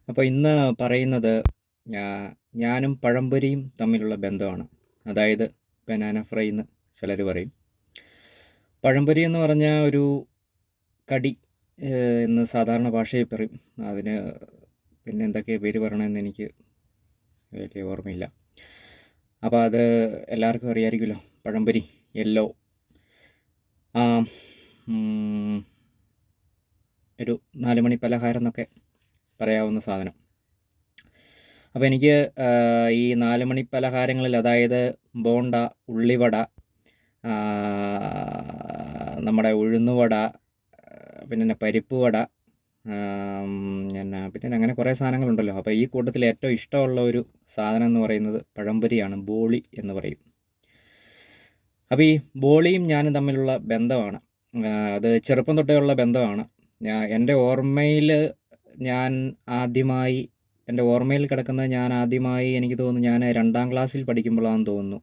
അപ്പോൾ ഇന്ന് പറയുന്നത് ഞാനും പഴംപൊരിയും തമ്മിലുള്ള ബന്ധമാണ്. അതായത് ബനാന ഫ്രൈ എന്ന് ചിലർ പറയും. പഴംപൊരി എന്ന് പറഞ്ഞാൽ ഒരു കടി എന്ന് സാധാരണ ഭാഷയിൽ പറയും. അതിന് പിന്നെ എന്തൊക്കെ പേര് പറയണമെന്ന് എനിക്ക് വലിയ ഓർമ്മയില്ല. അപ്പോൾ അത് എല്ലാവർക്കും അറിയാമായിരിക്കുമല്ലോ. പഴംപൊരി, യെല്ലോ, ഒരു 4 മണി പലഹാരം എന്നൊക്കെ പറയാവുന്ന സാധനം. അപ്പോൾ എനിക്ക് ഈ 4 മണി പലഹാരങ്ങളിൽ, അതായത് ബോണ്ട, ഉള്ളിവട, നമ്മുടെ ഉഴുന്നുവട, പിന്നെ പരിപ്പ് വട, പിന്നെ അങ്ങനെ കുറേ സാധനങ്ങളുണ്ടല്ലോ. അപ്പോൾ ഈ കൂട്ടത്തിൽ ഏറ്റവും ഇഷ്ടമുള്ള ഒരു സാധനം എന്ന് പറയുന്നത് പഴംപൊരിയാണ്. ബോളി എന്ന് പറയും. അപ്പോൾ ഈ ബോളിയും ഞാനും തമ്മിലുള്ള ബന്ധമാണ്. അത് ചെറുപ്പം തൊട്ടേ ഉള്ള ബന്ധമാണ്. എൻ്റെ ഓർമ്മയിൽ കിടക്കുന്നത്, ഞാൻ ആദ്യമായി എനിക്ക് തോന്നുന്നു ഞാൻ 2ാം ക്ലാസ്സിൽ പഠിക്കുമ്പോഴാണെന്ന് തോന്നുന്നു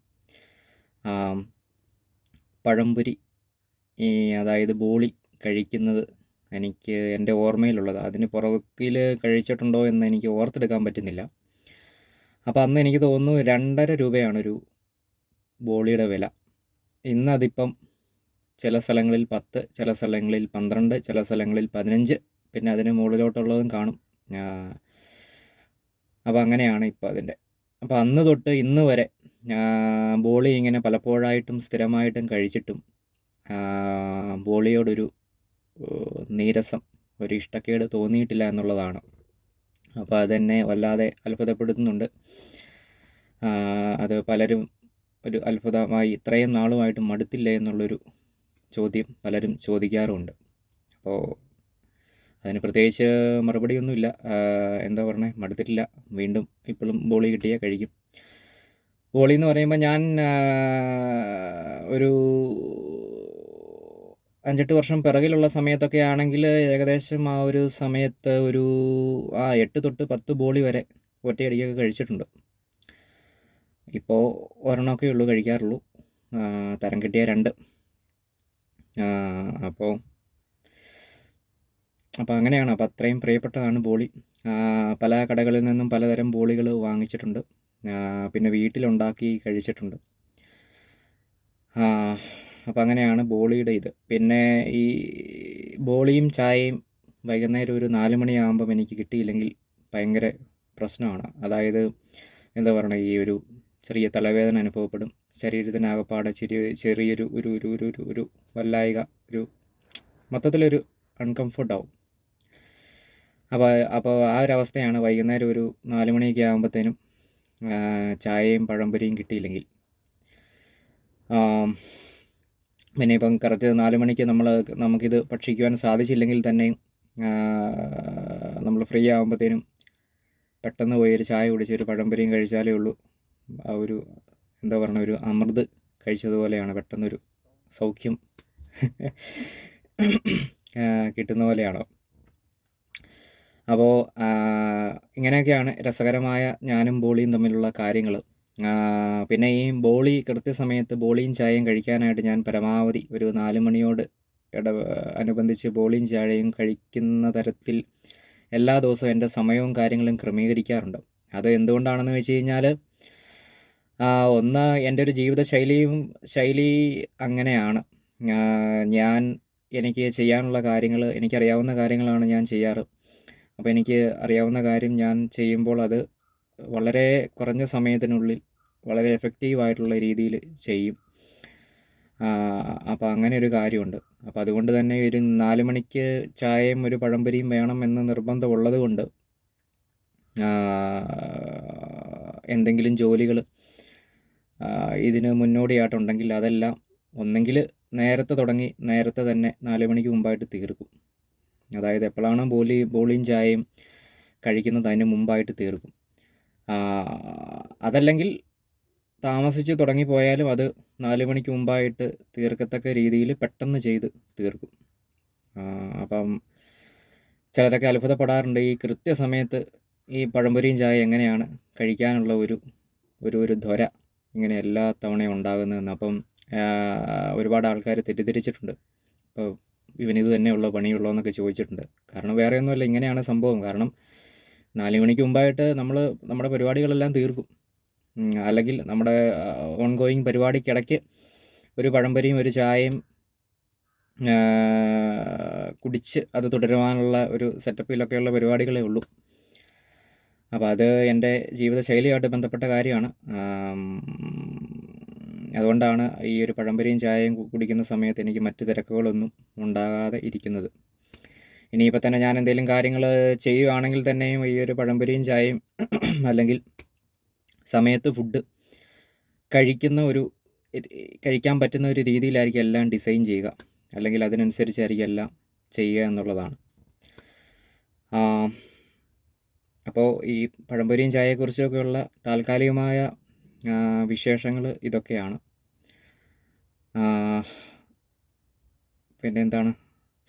പഴംപൊരി, അതായത് ബോളി കഴിക്കുന്നത് എനിക്ക് എൻ്റെ ഓർമ്മയിലുള്ളത്. അതിന് പുറകിൽ കഴിച്ചിട്ടുണ്ടോ എന്ന് എനിക്ക് ഓർത്തെടുക്കാൻ പറ്റുന്നില്ല. അപ്പോൾ അന്ന് എനിക്ക് തോന്നുന്നു 2.5 രൂപയാണൊരു ബോളിയുടെ വില. ഇന്നതിപ്പം ചില സ്ഥലങ്ങളിൽ 10, ചില സ്ഥലങ്ങളിൽ 12, ചില സ്ഥലങ്ങളിൽ 15, പിന്നെ അതിന് മുകളിലോട്ടുള്ളതും കാണും. അപ്പോൾ അങ്ങനെയാണ് ഇപ്പോൾ അതിൻ്റെ. അപ്പോൾ അന്ന് തൊട്ട് ഇന്ന് വരെ ബോളി ഇങ്ങനെ പലപ്പോഴായിട്ടും സ്ഥിരമായിട്ടും കഴിച്ചിട്ടും ബോളിയോടൊരു നീരസം, ഒരു ഇഷ്ടക്കേട് തോന്നിയിട്ടില്ല എന്നുള്ളതാണ്. അപ്പോൾ അതെന്നെ വല്ലാതെ അത്ഭുതപ്പെടുത്തുന്നുണ്ട്. അത് പലരും ഒരു അത്ഭുതമായി, ഇത്രയും നാളുമായിട്ട് മടുത്തില്ല എന്നുള്ളൊരു ചോദ്യം പലരും ചോദിക്കാറുമുണ്ട്. അപ്പോൾ അതിന് പ്രത്യേകിച്ച് മറുപടിയൊന്നുമില്ല. എന്താ പറഞ്ഞത്, മടുത്തിട്ടില്ല. വീണ്ടും ഇപ്പോഴും ബോളി കിട്ടിയാൽ കഴിക്കും. ബോളി എന്ന് പറയുമ്പോൾ ഞാൻ ഒരു 5-8 വർഷം പിറകിലുള്ള സമയത്തൊക്കെ ആണെങ്കിൽ ഏകദേശം ആ ഒരു സമയത്ത് ഒരു 8 തൊട്ട് 10 ബോളി വരെ ഒറ്റയടിക്കൊക്കെ കഴിച്ചിട്ടുണ്ട്. ഇപ്പോൾ ഒരെണ്ണമൊക്കെ ഉള്ളൂ കഴിക്കാറുള്ളൂ, തരം കിട്ടിയ 2. അപ്പോൾ അങ്ങനെയാണ്. അപ്പോൾ അത്രയും പ്രിയപ്പെട്ടതാണ് ബോളി. പല കടകളിൽ നിന്നും പലതരം ബോളികൾ വാങ്ങിച്ചിട്ടുണ്ട്, പിന്നെ വീട്ടിലുണ്ടാക്കി കഴിച്ചിട്ടുണ്ട്. അപ്പോൾ അങ്ങനെയാണ് ബോളിയുടെ ഇത്. പിന്നെ ഈ ബോളിയും ചായയും വൈകുന്നേരം ഒരു 4 മണിയാകുമ്പം എനിക്ക് കിട്ടിയില്ലെങ്കിൽ ഭയങ്കര പ്രശ്നമാണ്. അതായത് എന്താ പറയുക, ഈ ഒരു ചെറിയ തലവേദന അനുഭവപ്പെടും. ശരീരത്തിനാകപ്പാടെ ചെറിയൊരു ഒരു ഒരു ഒരു ഒരു ഒരു വല്ലായിക, ഒരു മൊത്തത്തിലൊരു അൺകംഫർട്ടാവും. അപ്പോൾ ആ ഒരു അവസ്ഥയാണ് വൈകുന്നേരം ഒരു 4 മണിയൊക്കെ ആകുമ്പോഴത്തേനും ചായയും പഴംപൊരിയും കിട്ടിയില്ലെങ്കിൽ. പിന്നെ ഇപ്പം കറക്റ്റ് 4 മണിക്ക് നമുക്കിത് ഭക്ഷിക്കുവാൻ സാധിച്ചില്ലെങ്കിൽ തന്നെയും നമ്മൾ ഫ്രീ ആകുമ്പോഴത്തേനും പെട്ടെന്ന് പോയി ഒരു ചായ കുടിച്ച് ഒരു പഴംപൊരിയും കഴിച്ചാലേ ഉള്ളൂ ആ ഒരു, എന്താ പറയുക, ഒരു അമൃത് കഴിച്ചതുപോലെയാണ്. പെട്ടെന്നൊരു സൗഖ്യം കിട്ടുന്ന പോലെയാണ്. അപ്പോൾ ഇങ്ങനെയൊക്കെയാണ് രസകരമായ ഞാനും ബോളിയും തമ്മിലുള്ള കാര്യങ്ങൾ. പിന്നെ ഈ ബോളി കൃത്യസമയത്ത് ബോളിയും ചായയും കഴിക്കാനായിട്ട് ഞാൻ പരമാവധി ഒരു 4 മണിയോട് അനുബന്ധിച്ച് ബോളിയും ചായയും കഴിക്കുന്ന തരത്തിൽ എല്ലാ ദിവസവും എൻ്റെ സമയവും കാര്യങ്ങളും ക്രമീകരിക്കാറുണ്ട്. അത് എന്തുകൊണ്ടാണെന്ന് വെച്ച് കഴിഞ്ഞാൽ, ഒന്ന്, എൻ്റെ ഒരു ജീവിത ശൈലി അങ്ങനെയാണ്. എനിക്ക് ചെയ്യാനുള്ള കാര്യങ്ങൾ, എനിക്കറിയാവുന്ന കാര്യങ്ങളാണ് ഞാൻ ചെയ്യാറ്. അപ്പോൾ എനിക്ക് അറിയാവുന്ന കാര്യം ഞാൻ ചെയ്യുമ്പോൾ അത് വളരെ കുറഞ്ഞ സമയത്തിനുള്ളിൽ വളരെ എഫക്റ്റീവായിട്ടുള്ള രീതിയിൽ ചെയ്യും. അപ്പോൾ അങ്ങനെ ഒരു കാര്യമുണ്ട്. അപ്പോൾ അതുകൊണ്ട് തന്നെ ഒരു 4 മണിക്ക് ചായയും ഒരു പഴംപൊരിയും വേണം എന്ന് നിർബന്ധമുള്ളത് കൊണ്ട് എന്തെങ്കിലും ജോലികൾ ഇതിന് മുന്നോടിയായിട്ടുണ്ടെങ്കിൽ അതെല്ലാം ഒന്നെങ്കിൽ നേരത്തെ തുടങ്ങി നേരത്തെ തന്നെ 4 മണിക്ക് മുമ്പായിട്ട് തീർക്കും. അതായത് എപ്പോഴാണോ ബോളിയും ചായയും കഴിക്കുന്നത് അതിന് മുമ്പായിട്ട് തീർക്കും. അതല്ലെങ്കിൽ താമസിച്ച് തുടങ്ങിപ്പോയാലും അത് 4 മണിക്ക് മുമ്പായിട്ട് തീർക്കത്തക്ക രീതിയിൽ പെട്ടെന്ന് ചെയ്ത് തീർക്കും. അപ്പം ചിലരൊക്കെ അത്ഭുതപ്പെടാറുണ്ട്, ഈ കൃത്യസമയത്ത് ഈ പഴംപൊരിയും ചായ എങ്ങനെയാണ് കഴിക്കാനുള്ള ഒരു ത്വര ഇങ്ങനെ എല്ലാ തവണയും ഉണ്ടാകുന്നതെന്ന്. അപ്പം ഒരുപാട് ആൾക്കാർ തെറ്റിദ്ധരിച്ചിട്ടുണ്ട്. അപ്പോൾ ഇവനിത് തന്നെയുള്ള പണിയുള്ളൂ എന്നൊക്കെ ചോദിച്ചിട്ടുണ്ട്. കാരണം വേറെ ഒന്നുമല്ല, ഇങ്ങനെയാണ് സംഭവം. കാരണം 4 മണിക്ക് മുമ്പായിട്ട് നമ്മൾ നമ്മുടെ പരിപാടികളെല്ലാം തീർക്കും. അല്ലെങ്കിൽ നമ്മുടെ ഓൺഗോയിങ് പരിപാടിക്കിടയ്ക്ക് ഒരു പഴംപൊരിയും ഒരു ചായയും കുടിച്ച് അത് തുടരുവാനുള്ള ഒരു സെറ്റപ്പിലൊക്കെയുള്ള പരിപാടികളേ ഉള്ളൂ. അപ്പോൾ അത് എൻ്റെ ജീവിതശൈലിയായിട്ട് ബന്ധപ്പെട്ട കാര്യമാണ്. അതുകൊണ്ടാണ് ഈ ഒരു പഴംപൊരിയും ചായയും കുടിക്കുന്ന സമയത്ത് എനിക്ക് മറ്റ് തിരക്കുകളൊന്നും ഉണ്ടാകാതെ ഇരിക്കുന്നത്. ഇനിയിപ്പോൾ തന്നെ ഞാൻ എന്തെങ്കിലും കാര്യങ്ങൾ ചെയ്യുകയാണെങ്കിൽ തന്നെയും ഈ ഒരു പഴംപൊരിയും ചായയും അല്ലെങ്കിൽ സമയത്ത് ഫുഡ് കഴിക്കാൻ പറ്റുന്ന ഒരു രീതിയിലായിരിക്കും എല്ലാം ഡിസൈൻ ചെയ്യുക, അല്ലെങ്കിൽ അതിനനുസരിച്ചായിരിക്കും എല്ലാം ചെയ്യുക എന്നുള്ളതാണ്. അപ്പോൾ ഈ പഴംപൊരിയും ചായയെക്കുറിച്ചൊക്കെയുള്ള താൽക്കാലികമായ വിശേഷങ്ങൾ ഇതൊക്കെയാണ്. പിന്നെ എന്താണ്,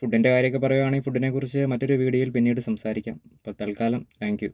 ഫുഡിൻ്റെ കാര്യമൊക്കെ പറയുകയാണെങ്കിൽ ഫുഡിനെക്കുറിച്ച് മറ്റൊരു വീഡിയോയിൽ പിന്നീട് സംസാരിക്കാം. അപ്പോൾ തൽക്കാലം താങ്ക് യു.